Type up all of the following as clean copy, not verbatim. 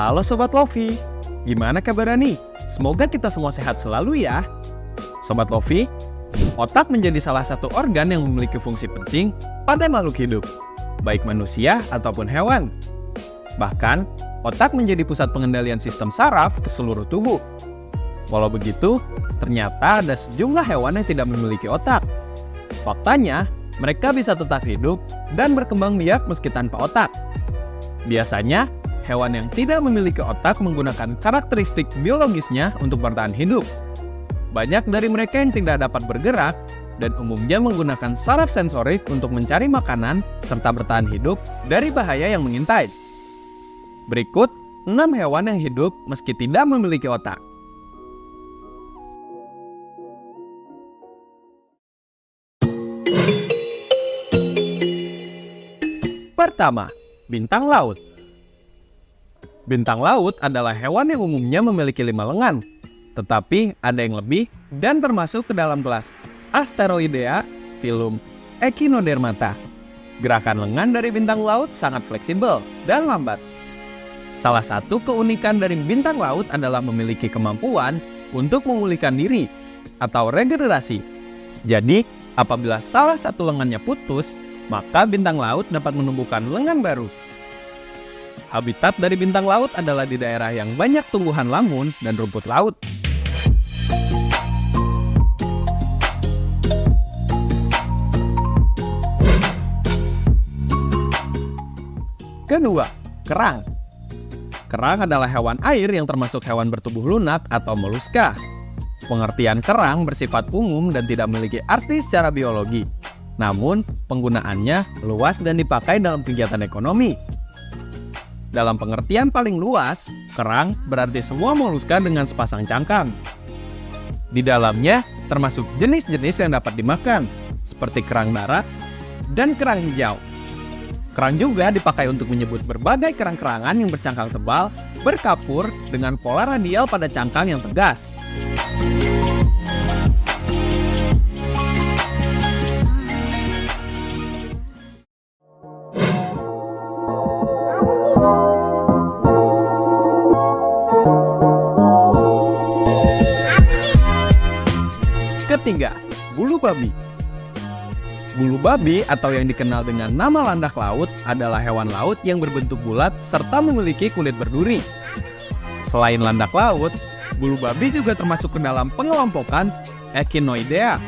Halo Sobat Lofi, gimana kabarnya nih? Semoga kita semua sehat selalu ya. Sobat Lofi, otak menjadi salah satu organ yang memiliki fungsi penting pada makhluk hidup, baik manusia ataupun hewan. Bahkan, otak menjadi pusat pengendalian sistem saraf ke seluruh tubuh. Walau begitu, ternyata ada sejumlah hewan yang tidak memiliki otak. Faktanya, mereka bisa tetap hidup dan berkembang biak meski tanpa otak. Biasanya, hewan yang tidak memiliki otak menggunakan karakteristik biologisnya untuk bertahan hidup. Banyak dari mereka yang tidak dapat bergerak dan umumnya menggunakan saraf sensorik untuk mencari makanan serta bertahan hidup dari bahaya yang mengintai. Berikut 6 hewan yang hidup meski tidak memiliki otak. Pertama, bintang laut. Bintang laut adalah hewan yang umumnya memiliki 5 lengan, tetapi ada yang lebih dan termasuk ke dalam kelas Asteroidea, filum Echinodermata. Gerakan lengan dari bintang laut sangat fleksibel dan lambat. Salah satu keunikan dari bintang laut adalah memiliki kemampuan untuk memulihkan diri atau regenerasi. Jadi, apabila salah satu lengannya putus, maka bintang laut dapat menumbuhkan lengan baru. Habitat dari bintang laut adalah di daerah yang banyak tumbuhan lamun dan rumput laut. Kedua, kerang. Kerang adalah hewan air yang termasuk hewan bertubuh lunak atau moluska. Pengertian kerang bersifat umum dan tidak memiliki arti secara biologi. Namun, penggunaannya luas dan dipakai dalam kegiatan ekonomi. Dalam pengertian paling luas, kerang berarti semua moluska dengan sepasang cangkang. Di dalamnya termasuk jenis-jenis yang dapat dimakan, seperti kerang darat dan kerang hijau. Kerang juga dipakai untuk menyebut berbagai kerang-kerangan yang bercangkang tebal, berkapur dengan pola radial pada cangkang yang tegas. Ketiga, bulu babi. Bulu babi atau yang dikenal dengan nama landak laut adalah hewan laut yang berbentuk bulat serta memiliki kulit berduri. Selain landak laut, bulu babi juga termasuk ke dalam pengelompokan Echinoidea.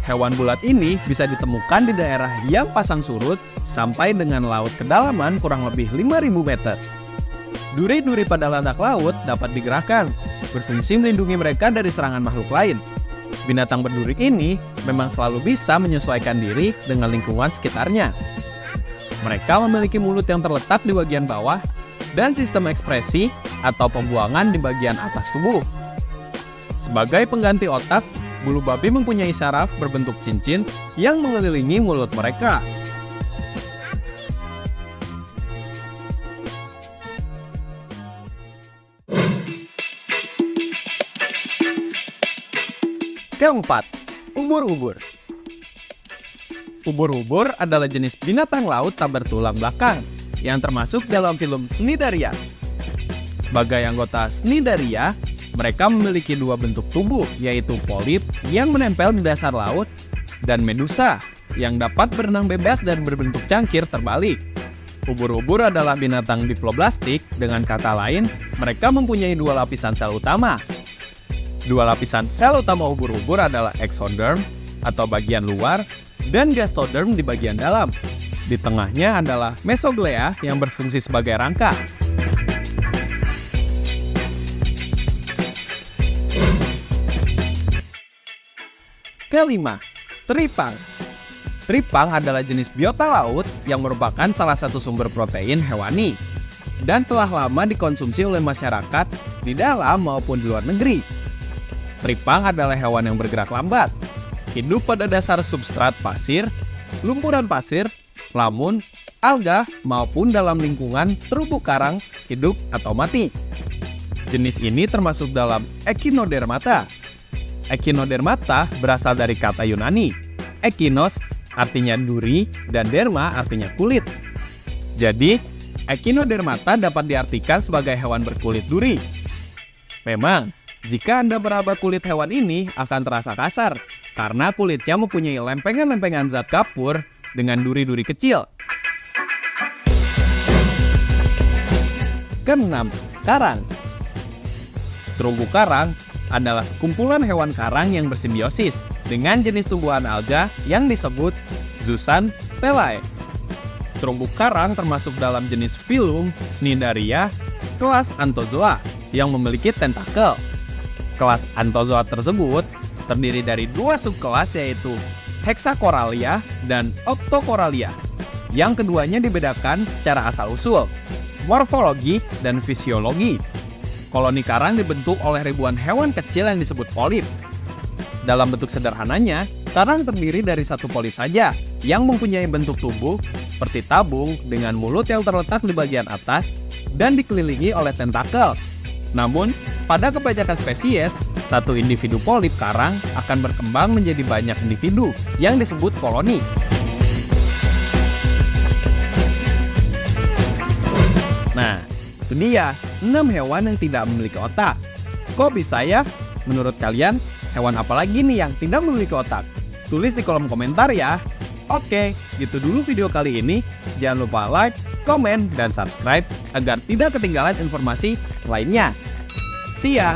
Hewan bulat ini bisa ditemukan di daerah yang pasang surut sampai dengan laut kedalaman kurang lebih 5.000 meter. Duri-duri pada landak laut dapat digerakkan, berfungsi melindungi mereka dari serangan makhluk lain. Binatang berduri ini memang selalu bisa menyesuaikan diri dengan lingkungan sekitarnya. Mereka memiliki mulut yang terletak di bagian bawah dan sistem ekspresi atau pembuangan di bagian atas tubuh. Sebagai pengganti otak, bulu babi mempunyai saraf berbentuk cincin yang mengelilingi mulut mereka. Keempat, ubur-ubur. Ubur-ubur adalah jenis binatang laut tak bertulang belakang yang termasuk dalam film Cnidaria. Sebagai anggota Cnidaria, mereka memiliki 2 bentuk tubuh, yaitu polip yang menempel di dasar laut dan medusa yang dapat berenang bebas dan berbentuk cangkir terbalik. Ubur-ubur adalah binatang diploblastik, dengan kata lain, mereka mempunyai 2 lapisan sel utama. 2 lapisan sel utama ubur-ubur adalah exoderm atau bagian luar dan gastoderm di bagian dalam. Di tengahnya adalah mesoglea yang berfungsi sebagai rangka. Kelima, teripang. Teripang adalah jenis biota laut yang merupakan salah satu sumber protein hewani dan telah lama dikonsumsi oleh masyarakat di dalam maupun di luar negeri. Teripang adalah hewan yang bergerak lambat, hidup pada dasar substrat pasir, lumpuran pasir, lamun, alga, maupun dalam lingkungan terumbu karang, hidup atau mati. Jenis ini termasuk dalam Echinodermata. Echinodermata berasal dari kata Yunani. Echinos artinya duri dan derma artinya kulit. Jadi, Echinodermata dapat diartikan sebagai hewan berkulit duri. Memang, jika Anda meraba kulit hewan ini akan terasa kasar, karena kulitnya mempunyai lempengan-lempengan zat kapur dengan duri-duri kecil. Keenam, karang. Terumbu karang adalah sekumpulan hewan karang yang bersimbiosis dengan jenis tumbuhan alga yang disebut Zooxanthellae. Terumbu karang termasuk dalam jenis filum Cnidaria, kelas Anthozoa, yang memiliki tentakel. Kelas Anthozoa tersebut terdiri dari dua subkelas, yaitu Hexacoralia dan Octocoralia. Yang keduanya dibedakan secara asal-usul, morfologi dan fisiologi. Koloni karang dibentuk oleh ribuan hewan kecil yang disebut polip. Dalam bentuk sederhananya, karang terdiri dari satu polip saja yang mempunyai bentuk tubuh seperti tabung dengan mulut yang terletak di bagian atas dan dikelilingi oleh tentakel. Namun, pada kebanyakan spesies, satu individu polip karang akan berkembang menjadi banyak individu yang disebut koloni. Nah, itu dia 6 hewan yang tidak memiliki otak. Kok bisa ya? Menurut kalian, hewan apa lagi nih yang tidak memiliki otak? Tulis di kolom komentar ya. Oke, segitu dulu video kali ini. Jangan lupa like, komen, dan subscribe agar tidak ketinggalan informasi lainnya. See ya!